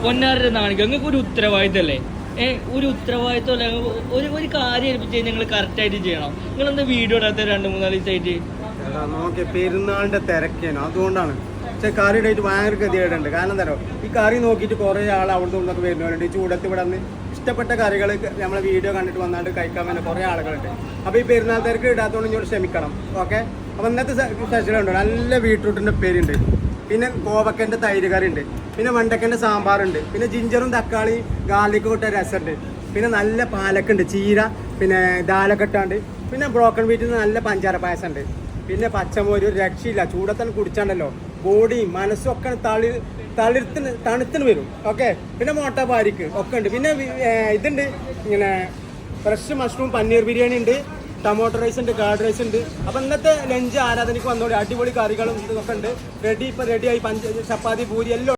പൊന്നാരുടെ നാണിക നിങ്ങൾക്ക് ഒരു ഉത്തരവാദിത്തമല്ലേ? ഒരു ഉത്തരവാദിത്തം ഒരു കാര്യം ഏൽപ്പിച്ച് നിങ്ങൾ കറക്റ്റായിട്ട് ചെയ്യണം. നിങ്ങളെന്താ വീഡിയോ ഇടാത്ത 2-3 ദിവസമായിട്ട്? നോക്കി പെരുന്നാളിന്റെ തിരക്കേനു, അതുകൊണ്ടാണ്. പക്ഷെ കറി ഇടായിട്ട് ഭയങ്കര ഗതികേടുണ്ട്. കാരണം എന്താ പറയുക, ഈ കറി നോക്കിയിട്ട് കുറേ ആൾ അവിടുന്ന് ഇവിടുന്നൊക്കെ വരുന്നവരുണ്ട്. ഈ ചൂടത്ത് ഇവിടെ നിന്ന് ഇഷ്ടപ്പെട്ട കറികൾ നമ്മളെ വീഡിയോ കണ്ടിട്ട് വന്നിട്ട് കഴിക്കാൻ വേണ്ടി കുറേ ആളുകളുണ്ട്. അപ്പോൾ ഈ പെരുന്നാൾ തിരക്ക് ഇടാത്തതുകൊണ്ട് ഇങ്ങോട്ട് ക്ഷമിക്കണം. ഓക്കെ. അപ്പോൾ ഇന്നത്തെ സ്പെഷ്യലുണ്ട്. നല്ല ബീട്രൂട്ടിൻ്റെ പേരുണ്ട്, പിന്നെ കോവക്കൻ്റെ തൈര് കറി ഉണ്ട്, പിന്നെ വെണ്ടക്കൻ്റെ സാമ്പാറുണ്ട്, പിന്നെ ജിഞ്ചറും തക്കാളി ഗാർലിക്കും ഇട്ട രസമുണ്ട്, പിന്നെ നല്ല പാലക്കുണ്ട്, ചീര, പിന്നെ ദാലൊക്കെ ഇട്ടാണ്ട്, പിന്നെ ബ്രോക്കൺ വീറ്റിൽ നിന്ന് നല്ല പഞ്ചാര പായസം ഉണ്ട്, പിന്നെ പച്ചമോര് ഒരു രക്ഷയില്ല. ചൂടത്തന്നെ കുടിച്ചാണ്ടല്ലോ ബോഡിയും മനസ്സും ഒക്കെ തണുത്തിന് വരും. ഓക്കെ. പിന്നെ മോട്ട പാരിക്ക് ഒക്കെ ഉണ്ട്. പിന്നെ ഇതുണ്ട് ഇങ്ങനെ ഫ്രഷ് മഷ്റൂം പനീർ ബിരിയാണി ഉണ്ട്, ടൊമാറ്റോ റൈസ് ഉണ്ട്, ഗാർഡ് റൈസ് ഉണ്ട്. അപ്പം ഇന്നത്തെ ലഞ്ച് ആരാധനയ്ക്ക് വന്നോളി. അടിപൊളി കറികളും ഇതൊക്കെ ഉണ്ട്. റെഡി. ഇപ്പം റെഡിയായി. ചപ്പാത്തി പൂരി എല്ലാം